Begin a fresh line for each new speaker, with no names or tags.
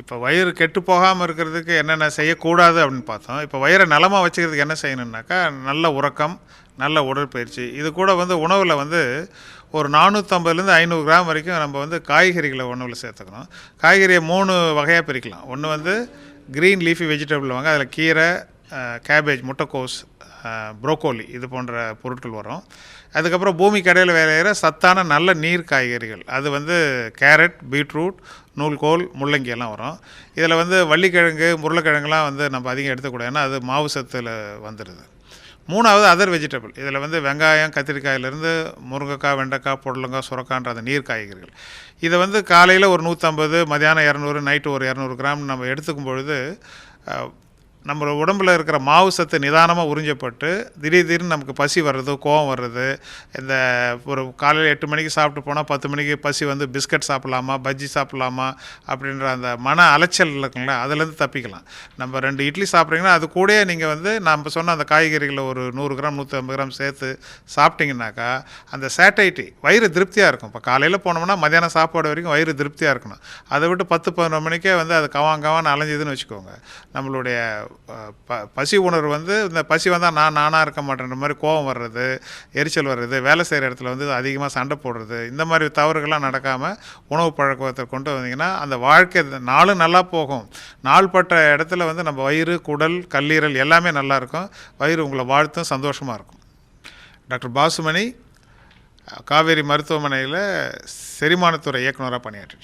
இப்போ வயிறு கெட்டு போகாமல் இருக்கிறதுக்கு என்னென்ன செய்யக்கூடாது அப்படின்னு பார்த்தோம். இப்போ வயிறை நலமாக வச்சுக்கிறதுக்கு என்ன செய்யணுன்னாக்கா, நல்ல உறக்கம், நல்ல உடற்பயிற்சி. இது கூட வந்து உணவில் வந்து ஒரு 450லேருந்து 500 கிராம் வரைக்கும் நம்ம வந்து காய்கறிகளை உணவில் சேர்த்துக்கணும். காய்கறியை 3 வகையாக பிரிக்கலாம். ஒன்று வந்து க்ரீன் லீஃபி வெஜிடபிள் வாங்க, அதில் கீரை, கேபேஜ், முட்டைக்கோஸ், ப்ரோக்கோலி இது போன்ற பொருட்கள் வரும். அதுக்கப்புறம் பூமிக்கு இடையில் விளையிற சத்தான நல்ல நீர் காய்கறிகள், அது வந்து கேரட், பீட்ரூட், நூல்கோல், முள்ளங்கி எல்லாம் வரும். இதில் வந்து வள்ளிக்கிழங்கு, உருளைக்கிழங்குலாம் வந்து நம்ம அதிகம் எடுத்துக்கூடாது, ஏன்னா அது மாவு சத்தில் வந்துடுது. 3வது அதர் வெஜிடபிள். இதில் வந்து வெங்காயம், கத்திரிக்காயிலேருந்து முருங்கைக்காய், வெண்டைக்காய், புடலங்காய், சுரக்கான்ற அந்த நீர் காய்கறிகள். இதை வந்து காலையில் ஒரு 150, மதியானம் 200, நைட்டு ஒரு 200 கிராம் நம்ம எடுத்துக்கும் பொழுது நம்ம உடம்பில் இருக்கிற மாவு சத்து நிதானமாக உறிஞ்சப்பட்டு திடீர்னு நமக்கு பசி வர்றது, கோவம் வர்றது, இந்த ஒரு காலையில் 8 மணிக்கு சாப்பிட்டு போனால் 10 மணிக்கு பசி வந்து பிஸ்கட் சாப்பிட்லாமா, பஜ்ஜி சாப்பிட்லாமா அப்படின்ற அந்த மன அலைச்சல் இருக்குங்களா, அதுலேருந்து தப்பிக்கலாம். நம்ம 2 இட்லி சாப்பிட்றீங்கன்னா அது கூட நீங்கள் வந்து நம்ம சொன்ன அந்த காய்கறிகளை ஒரு 100 கிராம் 150 கிராம் சேர்த்து சாப்பிட்டிங்கனாக்கா அந்த சேட்டைட்டி வயிறு திருப்தியாக இருக்கும். இப்போ காலையில் போனோம்னா மத்தியானம் சாப்பாடு வரைக்கும் வயிறு திருப்தியாக இருக்கணும். அதை விட்டு 10-11 மணிக்கே வந்து அது கவான்னு அலைஞ்சிதுன்னு வச்சுக்கோங்க, நம்மளுடைய பசி உணர்வு வந்து இந்த பசி வந்தால் நானாக இருக்க மாட்டேன்ற மாதிரி கோபம் வர்றது, எரிச்சல் வர்றது, வேலை செய்கிற இடத்துல வந்து அதிகமாக சண்டை போடுறது, இந்த மாதிரி தவறுகள்லாம் நடக்காமல் உணவு பழக்கத்தை கொண்டு வந்தீங்கன்னா அந்த வாழ்க்கை நாளும் நல்லா போகும். நாள்பட்ட இடத்துல வந்து நம்ம வயிறு, குடல், கல்லீரல் எல்லாமே நல்லாயிருக்கும். வயிறு உங்களை வாழ்த்தும், சந்தோஷமாக இருக்கும். டாக்டர் பாசுமணி காவேரி மருத்துவமனையில் செரிமானத்துறை இயக்குநராக பணியாற்றி